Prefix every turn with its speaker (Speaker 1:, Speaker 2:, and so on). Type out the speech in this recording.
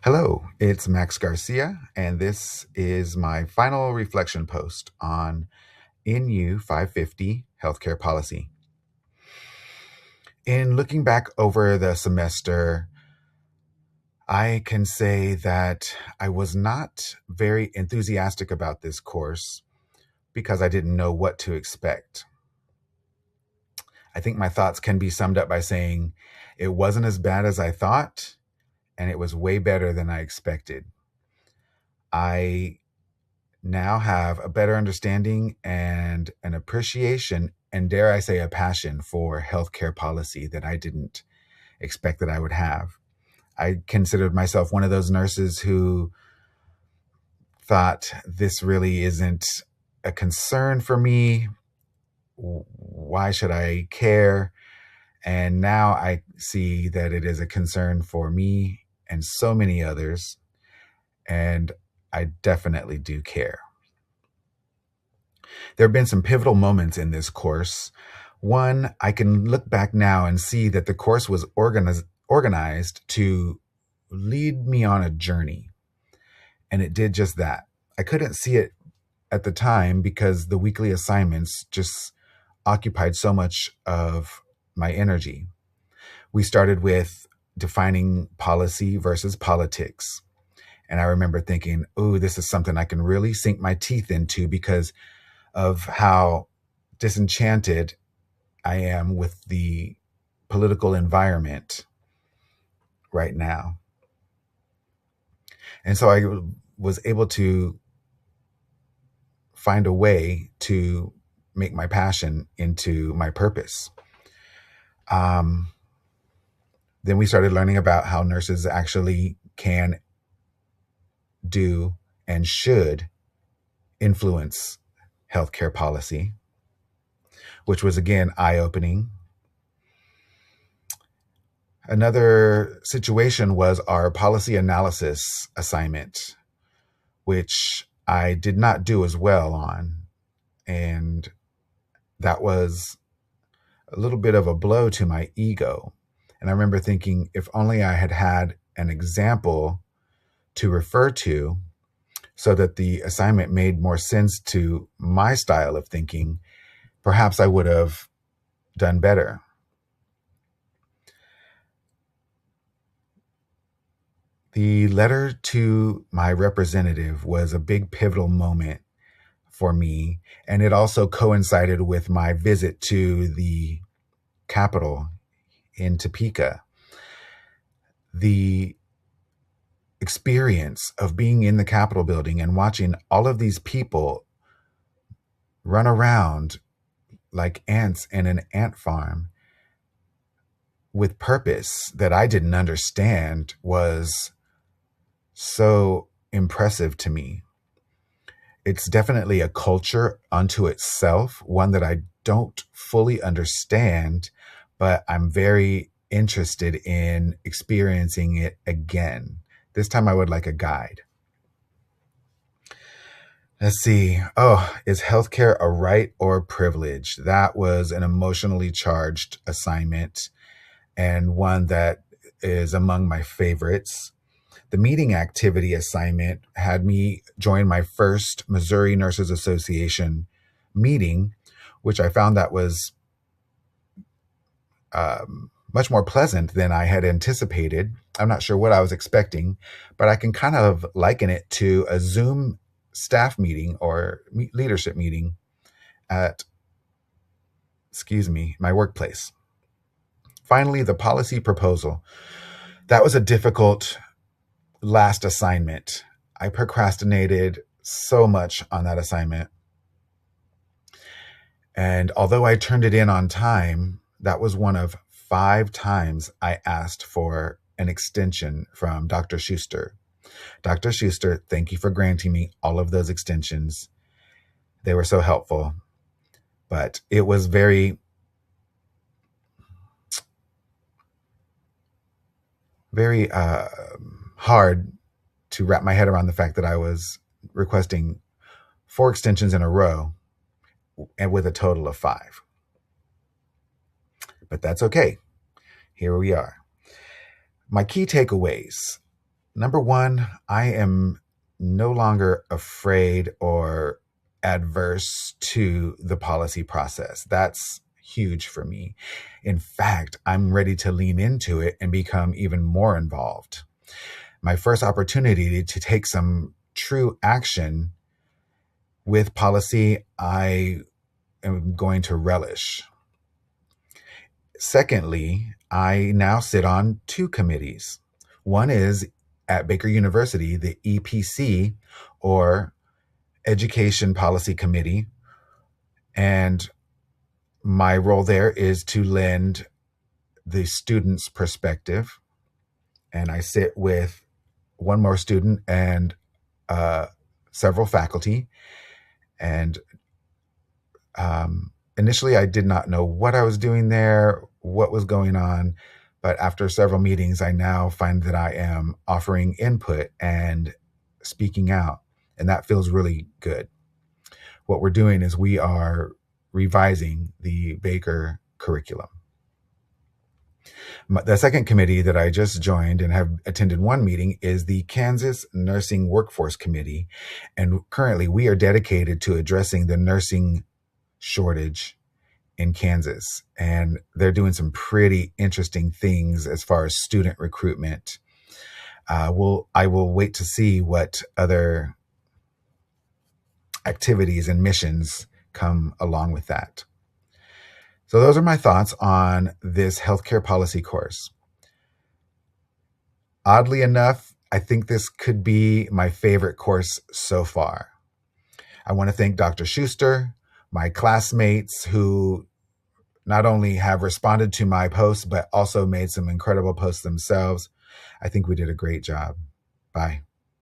Speaker 1: Hello, it's Max Garcia, and this is my final reflection post on NU 550 healthcare policy. In looking back over the semester, I can say that I was not very enthusiastic about this course because I didn't know what to expect. I think my thoughts can be summed up by saying it wasn't as bad as I thought, and it was way better than I expected. I now have a better understanding and an appreciation, and dare I say, a passion for healthcare policy that I didn't expect that I would have. I considered myself one of those nurses who thought this really isn't a concern for me. Why should I care? And now I see that it is a concern for me and so many others, and I definitely do care. There have been some pivotal moments in this course. One, I can look back now and see that the course was organized to lead me on a journey, and it did just that. I couldn't see it at the time because the weekly assignments just occupied so much of my energy. We started with defining policy versus politics. And I remember thinking, ooh, this is something I can really sink my teeth into because of how disenchanted I am with the political environment right now. And so I was able to find a way to make my passion into my purpose. Then we started learning about how nurses actually can do and should influence healthcare policy, which was again eye-opening. Another situation was our policy analysis assignment, which I did not do as well on. And that was a little bit of a blow to my ego. And I remember thinking, if only I had had an example to refer to so that the assignment made more sense to my style of thinking, perhaps I would have done better. The letter to my representative was a big pivotal moment for me, and it also coincided with my visit to the Capitol in Topeka. The experience of being in the Capitol building and watching all of these people run around like ants in an ant farm with purpose that I didn't understand was so impressive to me. It's definitely a culture unto itself, one that I don't fully understand, but I'm very interested in experiencing it again. This time I would like a guide. Let's see. Oh, is healthcare a right or a privilege? That was an emotionally charged assignment and one that is among my favorites. The meeting activity assignment had me join my first Missouri Nurses Association meeting, which I found that was much more pleasant than I had anticipated. I'm not sure what I was expecting, but I can kind of liken it to a Zoom staff meeting or leadership meeting at, my workplace. Finally, the policy proposal. That was a difficult last assignment. I procrastinated so much on that assignment. And although I turned it in on time, that was one of 5 times I asked for an extension from Dr. Schuster. Dr. Schuster, thank you for granting me all of those extensions. They were so helpful. But it was very hard to wrap my head around the fact that I was requesting 4 extensions in a row and with a total of 5. But that's okay. Here we are. My key takeaways. Number one, I am no longer afraid or adverse to the policy process. That's huge for me. In fact, I'm ready to lean into it and become even more involved. My first opportunity to take some true action with policy, I am going to relish. Secondly, I now sit on two committees. One is at Baker University, the EPC, or Education Policy Committee. And my role there is to lend the student's perspective. And I sit with one more student and several faculty. And initially, I did not know what I was doing there, what was going on. But after several meetings, I now find that I am offering input and speaking out. And that feels really good. What we're doing is we are revising the Baker curriculum. The second committee that I just joined and have attended one meeting is the Kansas Nursing Workforce Committee. And currently we are dedicated to addressing the nursing shortage in Kansas. And they're doing some pretty interesting things as far as student recruitment. I will wait to see what other activities and missions come along with that. So those are my thoughts on this healthcare policy course. Oddly enough, I think this could be my favorite course so far. I want to thank Dr. Schuster, my classmates who not only have responded to my posts, but also made some incredible posts themselves. I think we did a great job. Bye.